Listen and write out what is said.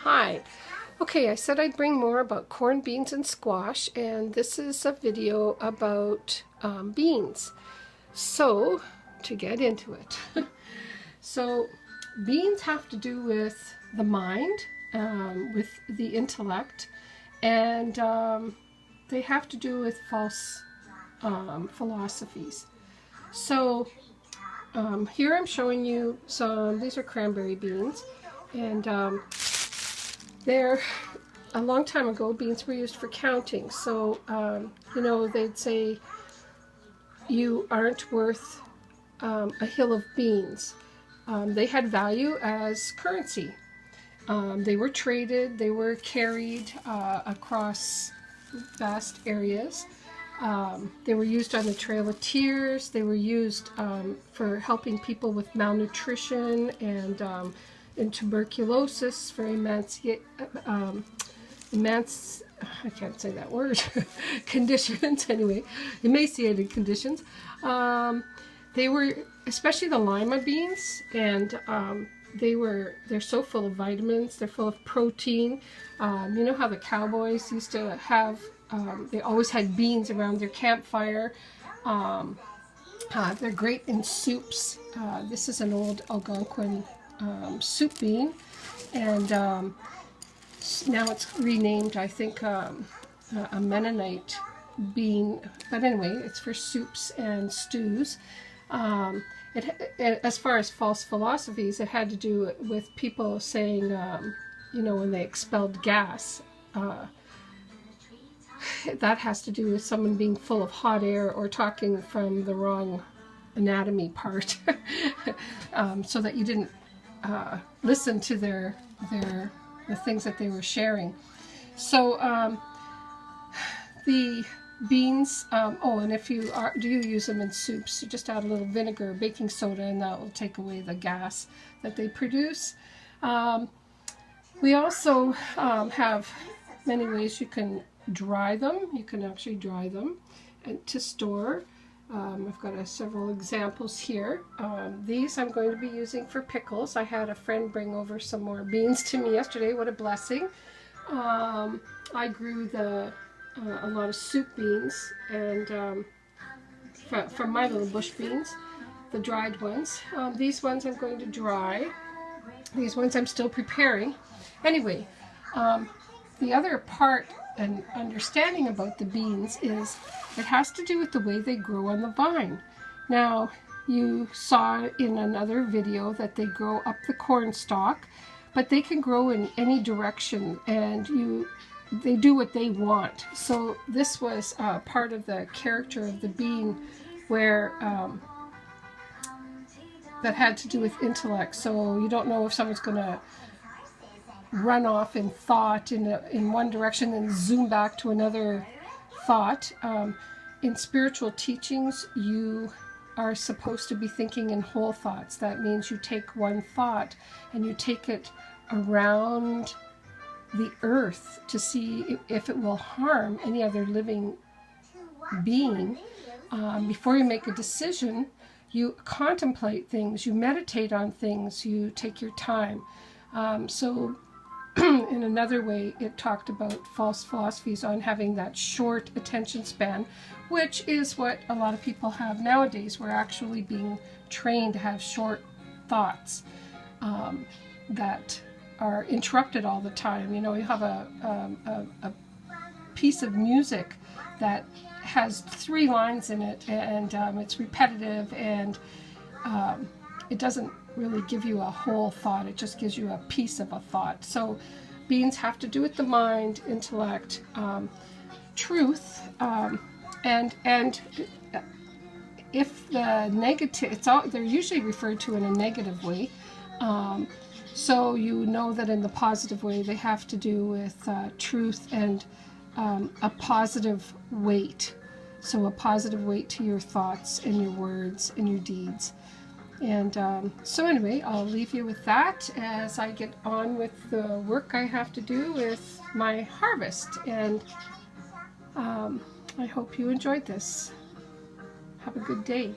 Hi. Okay, I said I'd bring more about corn, beans, and squash, and this is a video about beans. So, to get into it. So, beans have to do with the mind, with the intellect, and they have to do with false philosophies. So, here I'm showing you these are cranberry beans, and they're, a long time ago, beans were used for counting. So, you know, they'd say you aren't worth a hill of beans. They had value as currency. They were traded, they were carried across vast areas. They were used on the Trail of Tears. They were used for helping people with malnutrition and tuberculosis, for I can't say that word, conditions, anyway, emaciated conditions. They were, especially the lima beans, and they're so full of vitamins, they're full of protein. You know how the cowboys used to have, they always had beans around their campfire. They're great in soups. This is an old Algonquin soup bean, and now it's renamed, I think, a Mennonite bean, but anyway, it's for soups and stews. As far as false philosophies, it had to do with people saying, you know, when they expelled gas, that has to do with someone being full of hot air or talking from the wrong anatomy part, so that you didn't listen to the things that they were sharing. So the beans, oh, and if you do use them in soups, you just add a little vinegar, baking soda, and that will take away the gas that they produce. We also have many ways you can dry them. You can actually dry them and to store. I've got several examples here. These I'm going to be using for pickles. I had a friend bring over some more beans to me yesterday. What a blessing. I grew a lot of soup beans, and from my little bush beans, the dried ones. These ones I'm going to dry. These ones I'm still preparing. Anyway, the other part and understanding about the beans is it has to do with the way they grow on the vine. Now, you saw in another video that they grow up the corn stalk, but they can grow in any direction, and they do what they want. So this was part of the character of the bean, where that had to do with intellect. So you don't know if someone's going to run off in thought in one direction and zoom back to another thought. In spiritual teachings, you are supposed to be thinking in whole thoughts. That means you take one thought and you take it around the earth to see if it will harm any other living being. Before you make a decision, you contemplate things, you meditate on things, you take your time. So in another way, it talked about false philosophies on having that short attention span, which is what a lot of people have nowadays. We're actually being trained to have short thoughts that are interrupted all the time. You know, you have a piece of music that has 3 lines in it, and it's repetitive, and it doesn't really give you a whole thought. It just gives you a piece of a thought. So beans have to do with the mind, intellect, truth, and if the negative, they're usually referred to in a negative way. So you know that in the positive way, they have to do with truth and a positive weight. So a positive weight to your thoughts and your words and your deeds. And so anyway, I'll leave you with that as I get on with the work I have to do with my harvest. And I hope you enjoyed this. Have a good day.